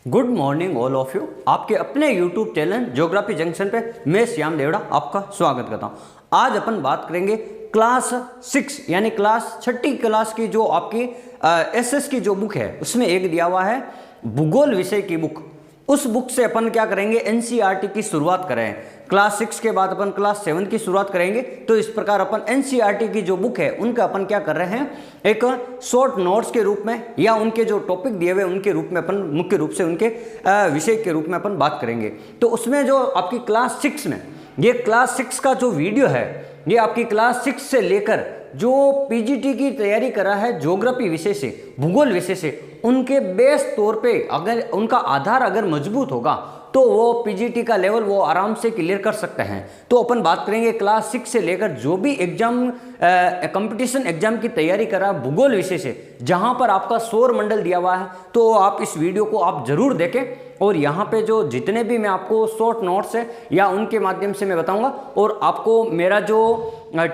Good morning all of you. आपके अपने YouTube channel geography junction पे मैं श्याम देवड़ा आपका स्वागत करता हूँ। आज अपन बात करेंगे क्लास 6 यानी क्लास छठी क्लास की जो आपकी एसएस की जो बुक है उसमें एक दिया हुआ है भूगोल विषय की बुक। उस बुक से अपन क्या करेंगे, एनसीईआरटी की शुरुआत करें। क्लास 6 के बाद अपन क्लास 7 की शुरुआत करेंगे। तो इस प्रकार अपन एनसीईआरटी की जो बुक है उनका अपन क्या कर रहे हैं, एक शॉर्ट नोट्स के रूप में या उनके जो टॉपिक दिए हुए उनके रूप में अपन मुख्य रूप से उनके विषय के रूप में अपन बात करेंगे। तो उसमें जो आपकी क्लास 6 में ये क्लास 6 का जो वीडियो है ये आपकी क्लास 6 से लेकर जो पीजीटी की तैयारी कर रहा है ज्योग्राफी विषय से, भूगोल विषय से, उनके बेस तौर पे अगर उनका आधार अगर मजबूत होगा तो वो पीजीटी का लेवल वो आराम से क्लियर कर सकते हैं। तो अपन बात करेंगे क्लास 6 से लेकर जो भी एग्जाम कंपटीशन एग्जाम की तैयारी कर रहा है भूगोल विषय से, जहां पर आपका सौर मंडल दिया हुआ है, तो आप इस वीडियो को आप जरूर देखें। और यहाँ पे जो जितने भी मैं आपको शॉर्ट नोट्स है या उनके माध्यम से मैं बताऊंगा। और आपको मेरा जो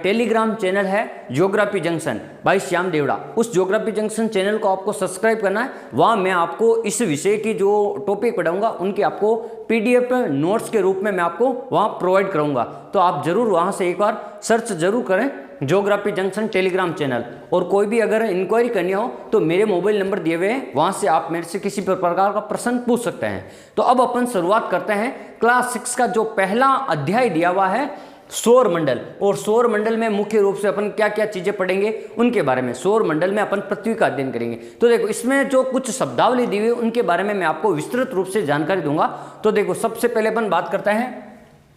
टेलीग्राम चैनल है geography junction by Shyam Devda, उस ज्योग्राफी जंक्शन चैनल को आपको सब्सक्राइब करना है। वहाँ मैं आपको इस विषय की जो टॉपिक पढ़ाऊंगा उनकी आपको पीडीएफ नोट्स के रूप में मैं आपको वहाँ प्रोवाइड करूँगा। तो आप जरूर वहाँ से एक बार सर्च जरूर करें ज्योग्राफी जंक्शन टेलीग्राम चैनल। और कोई भी अगर इंक्वायरी करनी हो तो मेरे मोबाइल नंबर दिए हुए हैं, वहाँ से आप मेरे से किसी प्रकार का प्रश्न पूछ सकते हैं। तो अब अपन शुरुआत करते हैं। क्लास 6 का जो पहला अध्याय दिया हुआ है सौर मंडल, और सौर मंडल में मुख्य रूप से अपन क्या क्या चीजें पढ़ेंगे उनके बारे में। सौर मंडल में अपन पृथ्वी का अध्ययन करेंगे। तो देखो इसमें जो कुछ शब्दावली दी हुई है उनके बारे में मैं आपको विस्तृत रूप से जानकारी दूंगा। तो देखो सबसे पहले अपन बात करते हैं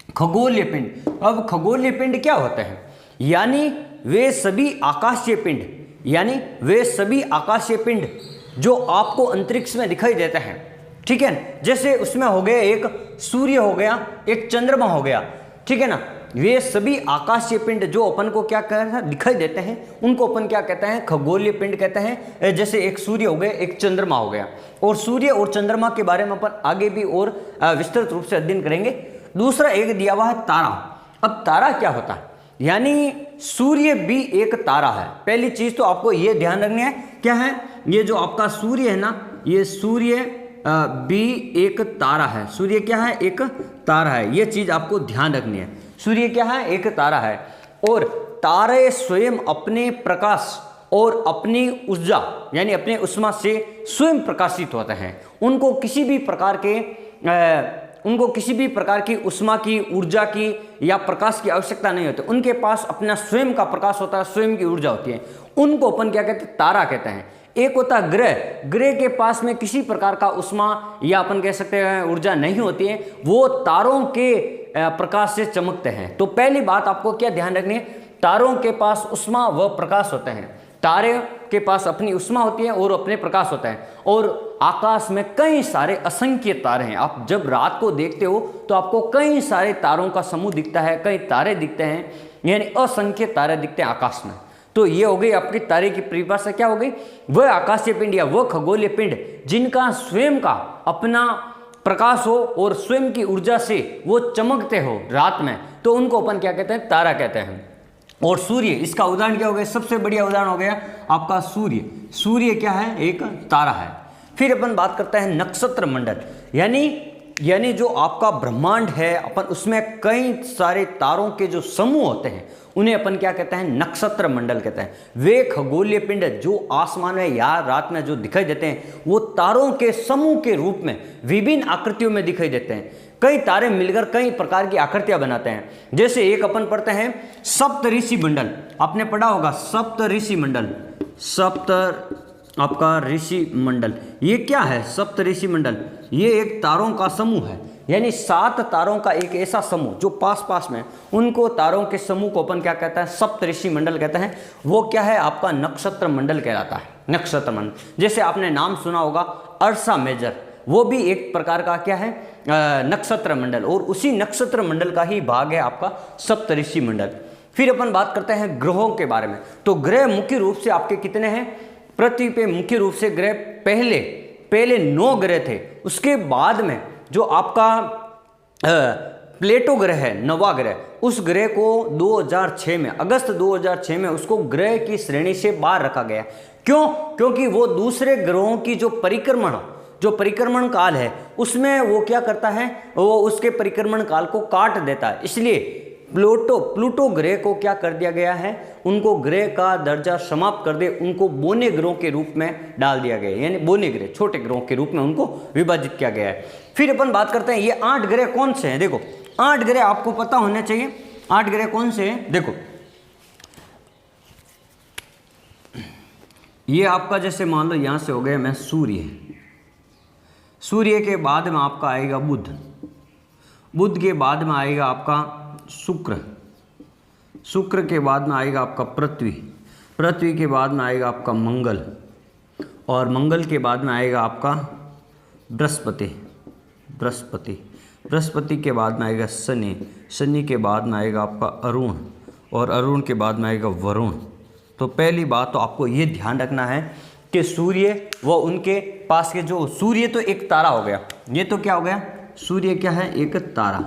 खगोलीय पिंड। अब खगोलीय पिंड क्या होते हैं, यानी वे सभी आकाशीय पिंड, यानी वे सभी आकाशीय पिंड जो आपको अंतरिक्ष में दिखाई देते हैं, ठीक है। जैसे उसमें हो गया एक सूर्य हो गया, एक चंद्रमा हो गया, ठीक है ना। वे सभी आकाशीय पिंड जो अपन को क्या कहते हैं दिखाई देते हैं उनको अपन क्या कहते हैं, खगोलीय पिंड कहते हैं। जैसे एक सूर्य हो गया, एक चंद्रमा हो गया। और सूर्य और चंद्रमा के बारे में अपन आगे भी और विस्तृत रूप से अध्ययन करेंगे। दूसरा एक दिया हुआ है तारा। अब तारा क्या होता है, यानी सूर्य भी एक तारा है। पहली चीज तो आपको ये ध्यान रखनी है, क्या है, ये जो आपका सूर्य है ना, ये सूर्य भी एक तारा है। सूर्य क्या है, एक तारा है। ये चीज आपको ध्यान रखनी है। सूर्य क्या है, एक तारा है। और तारे स्वयं अपने प्रकाश और अपनी ऊर्जा यानी अपने उष्मा से स्वयं प्रकाशित होते हैं। उनको किसी भी प्रकार की उष्मा की, ऊर्जा की या प्रकाश की आवश्यकता नहीं होती। उनके पास अपना स्वयं का प्रकाश होता है, स्वयं की ऊर्जा होती है। उनको अपन क्या कहते हैं, तारा कहते हैं। एक होता है ग्रह। ग्रह के पास में किसी प्रकार का उष्मा या अपन कह सकते हैं ऊर्जा नहीं होती है, वो तारों के प्रकाश से चमकते हैं। तो पहली बात आपको क्या ध्यान रखनी है, तारों के पास उष्मा व प्रकाश होते हैं। तारे के पास अपनी उष्मा होती है और अपने प्रकाश होता है। और आकाश में कई सारे असंख्य तारे हैं। आप जब रात को देखते हो तो आपको कई सारे तारों का समूह दिखता है, कई तारे दिखते हैं, यानी असंख्य तारे दिखते हैं आकाश में। तो ये हो गई आपकी तारे की परिभाषा। क्या हो गई, वह आकाशीय पिंड या वह खगोलीय पिंड जिनका स्वयं का अपना प्रकाश हो और स्वयं की ऊर्जा से वो चमकते हो रात में, तो उनको अपन क्या कहते हैं, तारा कहते हैं। और सूर्य, इसका उदाहरण क्या हो गया, सबसे बढ़िया उदाहरण हो गया आपका सूर्य। सूर्य क्या है, एक तारा है। फिर अपन बात करते हैं नक्षत्र मंडल, यानी जो आपका ब्रह्मांड है, अपन उसमें कई सारे तारों के जो समूह होते हैं उन्हें अपन क्या कहते हैं, नक्षत्र मंडल कहते हैं। वे खगोलीय पिंड जो आसमान में या रात में जो दिखाई देते हैं वो तारों के समूह के रूप में विभिन्न आकृतियों में दिखाई देते हैं। कई तारे मिलकर कई प्रकार की आकृतियां बनाते हैं। जैसे एक अपन पढ़ते हैं सप्तऋषि मंडल, आपने पढ़ा होगा सप्तऋषि मंडल, आपका ऋषि मंडल। ये क्या है, सप्तऋषि मंडल, ये एक तारों का समूह है, यानी 7 तारों का एक ऐसा समूह जो पास पास में, उनको तारों के समूह को अपन क्या कहते हैं, सप्तऋषि मंडल कहते हैं। वो क्या है, आपका नक्षत्र मंडल कहलाता है, नक्षत्र मंडल। जैसे आपने नाम सुना होगा अर्सा मेजर, वो भी एक प्रकार का क्या है, नक्षत्र मंडल, और उसी नक्षत्र मंडल का ही भाग है आपका सप्तऋषि मंडल। फिर अपन बात करते हैं ग्रहों के बारे में। तो ग्रह मुख्य रूप से आपके कितने हैं, पृथ्वी पे मुख्य रूप से ग्रह पहले 9 ग्रह थे। उसके बाद में जो आपका प्लेटो ग्रह है, 9वां ग्रह, उस ग्रह को 2006 में, अगस्त 2006 में उसको ग्रह की श्रेणी से बाहर रखा गया। क्यों? क्योंकि वो दूसरे ग्रहों की जो परिक्रमण जो परिक्रमण काल है उसमें वो क्या करता है, वो उसके परिक्रमण काल को काट देता है। इसलिए प्लूटो ग्रह को क्या कर दिया गया है, उनको ग्रह का दर्जा समाप्त कर दे, उनको बोने ग्रहों के रूप में डाल दिया गया है, यानी बोने ग्रह, छोटे ग्रहों के रूप में उनको विभाजित किया गया है। फिर अपन बात करते हैं ये 8 ग्रह कौन से हैं। देखो 8 ग्रह आपको पता होने चाहिए, 8 ग्रह कौन से हैं। देखो ये आपका जैसे मान लो यहां से हो गया मैं सूर्य, सूर्य के बाद में आपका आएगा बुध, बुध के बाद में आएगा आपका शुक्र, शुक्र के बाद में आएगा आपका पृथ्वी, पृथ्वी के बाद में आएगा आपका मंगल, और मंगल के बाद में आएगा आपका बृहस्पति, बृहस्पति, बृहस्पति के बाद में आएगा शनि, शनि के बाद में आएगा आपका अरुण, और अरुण के बाद में आएगा वरुण। तो पहली बात तो आपको ये ध्यान रखना है कि सूर्य व उनके पास के जो सूर्य तो एक तारा हो गया, ये तो क्या हो गया, सूर्य क्या है, एक तारा,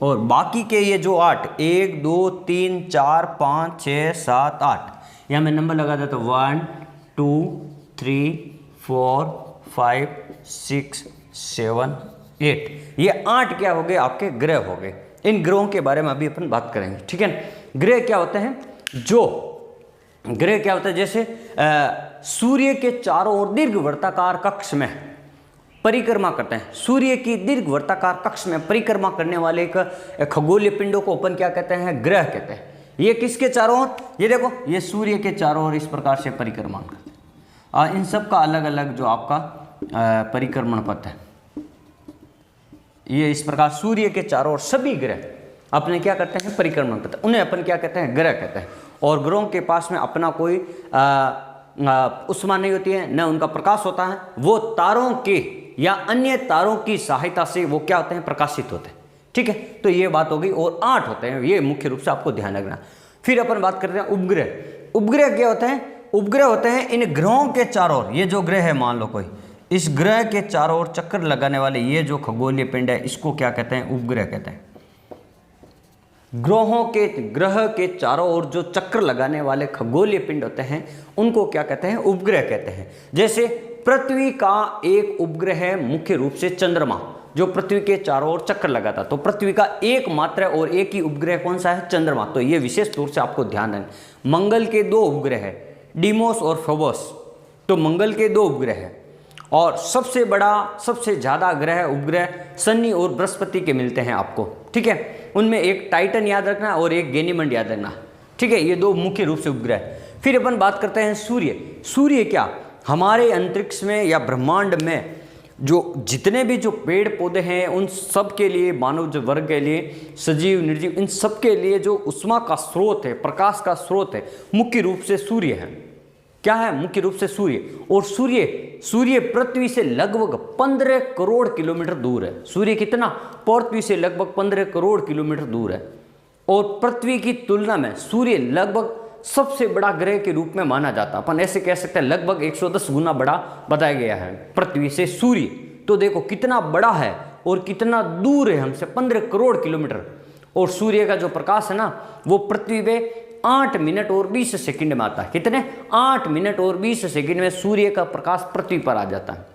और बाकी के ये जो 8 1 2 3 4 5 6 7 8 यहाँ मैं नंबर लगा देता हूँ 1 2 3 4 5 6 7 8, ये 8 क्या हो गए आपके ग्रह हो गए। इन ग्रहों के बारे में अभी अपन बात करेंगे, ठीक है ना। ग्रह क्या होते हैं, जो ग्रह क्या होता है, जैसे सूर्य के चारों ओर दीर्घवृत्ताकार कक्ष में परिक्रमा करते हैं, सूर्य की दीर्घवृत्ताकार कक्ष में परिक्रमा करने वाले एक खगोलीय पिंडों को अपन क्या कहते हैं, ग्रह कहते हैं। ये किसके चारों ओर, ये देखो ये सूर्य के चारों ओर इस प्रकार से परिक्रमा करते हैं। इन सब का अलग अलग जो आपका परिक्रमण पथ है, ये इस प्रकार सूर्य के चारों ओर सभी ग्रह अपने क्या करते हैं, परिक्रमण करते हैं, उन्हें अपन क्या कहते हैं, ग्रह कहते हैं। और ग्रहों के पास में अपना कोई उष्मा नहीं होती है, न उनका प्रकाश होता है, वो तारों के या अन्य तारों की सहायता से वो क्या होते हैं, प्रकाशित होते हैं, ठीक है। तो ये बात हो गई, और 8 होते हैं, ये मुख्य रूप से आपको ध्यान रखना। फिर अपन बात करते हैं उपग्रह। उपग्रह क्या होते हैं, उपग्रह होते हैं इन ग्रहों के चारों ओर, ये जो ग्रह है मान लो कोई, इस ग्रह के चारों ओर चक्कर लगाने वाले ये जो खगोलीय पिंड है, इसको क्या कहते हैं, उपग्रह कहते हैं। ग्रह के चारों ओर जो चक्र लगाने वाले खगोलीय पिंड होते हैं उनको क्या कहते हैं, उपग्रह कहते हैं। जैसे पृथ्वी का एक उपग्रह है मुख्य रूप से चंद्रमा, जो पृथ्वी के चारों ओर चक्कर लगाता, तो पृथ्वी का एकमात्र और एक ही उपग्रह कौन सा है, चंद्रमा। तो ये विशेष तौर से आपको ध्यान रखना। मंगल के 2 उपग्रह है, डीमोस और फोबोस, तो मंगल के 2 उपग्रह है, और सबसे बड़ा सबसे ज्यादा ग्रह उपग्रह शनि और बृहस्पति के मिलते हैं आपको, ठीक है। उनमें एक टाइटन याद रखना और एक गैनीमेड याद रखना, ठीक है। ये 2 मुख्य रूप से उपग्रह। फिर अपन बात करते हैं सूर्य। सूर्य क्या, हमारे अंतरिक्ष में या ब्रह्मांड में जो जितने भी जो पेड़ पौधे हैं उन सब के लिए, मानव वर्ग के लिए, सजीव निर्जीव, इन सब के लिए जो उष्मा का स्रोत है, प्रकाश का स्रोत है, मुख्य रूप से सूर्य है। क्या है, मुख्य रूप से सूर्य। और सूर्य पृथ्वी से लगभग 15 करोड़ किलोमीटर दूर है। सूर्य कितना, पृथ्वी से लगभग 15 करोड़ किलोमीटर दूर है, और पृथ्वी की तुलना में सूर्य लगभग सबसे बड़ा ग्रह के रूप में माना जाता है। अपन ऐसे कह सकते हैं लगभग 110 गुना बड़ा बताया गया है पृथ्वी से सूर्य। तो देखो कितना बड़ा है और कितना दूर है हमसे, 15 करोड़ किलोमीटर। और सूर्य का जो प्रकाश है ना, वो पृथ्वी पे 8 मिनट और 20 सेकंड में आता है। कितने, 8 मिनट और 20 सेकंड में सूर्य का प्रकाश पृथ्वी पर आ जाता है।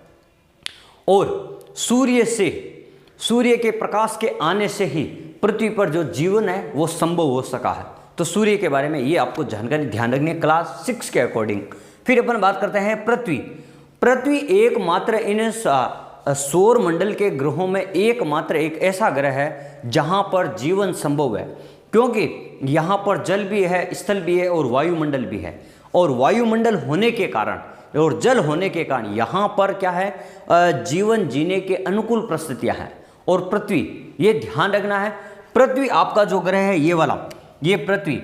और सूर्य के प्रकाश के आने से ही पृथ्वी पर जो जीवन है वो संभव हो सका है। तो सूर्य के बारे में ये आपको जानकारी ध्यान रखनी है क्लास 6 के अकॉर्डिंग। फिर अपन बात करते हैं पृथ्वी। पृथ्वी एकमात्र इन सौर मंडल के ग्रहों में एकमात्र एक ऐसा ग्रह है जहां पर जीवन संभव है, क्योंकि यहाँ पर जल भी है, स्थल भी है और वायुमंडल भी है। और वायुमंडल होने के कारण और जल होने के कारण यहाँ पर क्या है, जीवन जीने के अनुकूल परिस्थितियाँ हैं। और पृथ्वी, ये ध्यान रखना है, पृथ्वी आपका जो ग्रह है ये वाला, ये पृथ्वी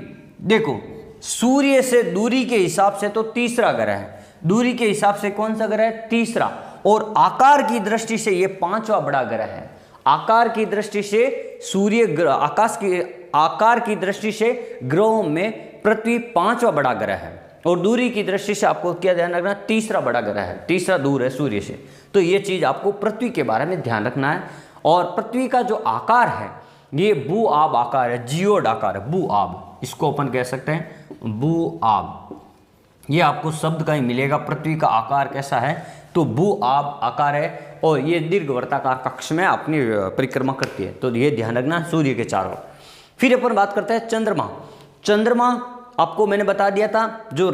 देखो सूर्य से दूरी के हिसाब से तो तीसरा ग्रह है। दूरी के हिसाब से कौन सा ग्रह है, तीसरा। और आकार की दृष्टि से ये 5वां बड़ा ग्रह है। आकार की दृष्टि से सूर्य ग्रह, आकार की दृष्टि से ग्रहों में पृथ्वी 5वां बड़ा ग्रह है। और दूरी की दृष्टि से आपको क्या ध्यान रखना, तीसरा बड़ा ग्रह है, तीसरा दूर है सूर्य से। तो ये चीज आपको पृथ्वी के बारे में ध्यान रखना है। और पृथ्वी का जो आकार है ये भू आब आकार है, जियोड आकार है, भू आब, इसको अपन कह सकते हैं भू आब। ये आपको शब्द का ही मिलेगा। पृथ्वी का आकार कैसा है, तो भू आब आकार है। और ये दीर्घ वर्ताकार कक्ष में अपनी परिक्रमा करती है। तो ये ध्यान रखना, सूर्य के चारों ओर। फिर अपन बात करते हैं चंद्रमा। चंद्रमा आपको मैंने बता दिया था, जो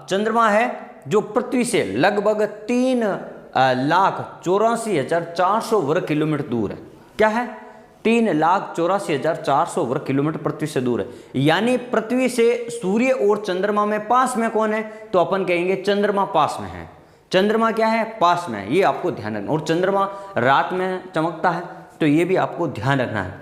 चंद्रमा है जो पृथ्वी से लगभग 3,84,400 वर्ग किलोमीटर दूर है। क्या है? 3,84,400 वर्ग किलोमीटर पृथ्वी से दूर है। यानी पृथ्वी से सूर्य और चंद्रमा में पास में कौन है? तो अपन कहेंगे चंद्रमा पास में है। चंद्रमा क्या है? पास में है। ये आपको ध्यान रखना। और चंद्रमा रात में चमकता है, तो ये भी आपको ध्यान रखना है।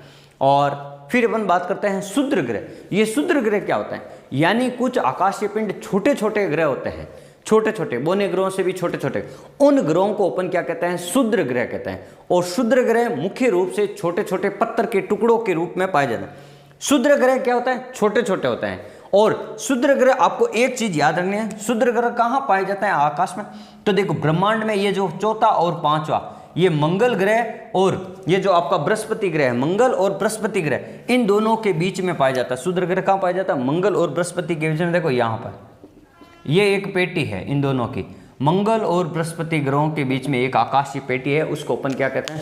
और फिर अपन बात करते हैं क्षुद्र ग्रह। ये क्षुद्र ग्रह क्या होता है? यानी कुछ आकाशीय पिंड छोटे छोटे ग्रह होते हैं, छोटे छोटे, बोने ग्रहों से भी छोटे छोटे। उन ग्रहों को अपन क्या कहते हैं? क्षुद्र ग्रह कहते हैं। और क्षुद्र ग्रह मुख्य रूप से छोटे छोटे पत्थर के टुकड़ों के रूप में पाए जाते हैं। क्षुद्र ग्रह क्या होता है? छोटे छोटे होते हैं। और क्षुद्र ग्रह, आपको एक चीज याद रखनी है, क्षुद्र ग्रह कहाँ पाए जाते हैं? आकाश में। तो देखो ब्रह्मांड में ये जो चौथा और पांचवा, ये मंगल ग्रह और ये जो आपका बृहस्पति ग्रह है, मंगल और बृहस्पति ग्रह, इन दोनों के बीच में पाया जाता है। क्षुद्र ग्रह कहाँ पाया जाता है? मंगल और बृहस्पति के बीच में। देखो यहाँ पर ये एक पेटी है, इन दोनों की, मंगल और बृहस्पति ग्रहों के बीच में एक आकाशीय पेटी है, उसको अपन क्या कहते हैं?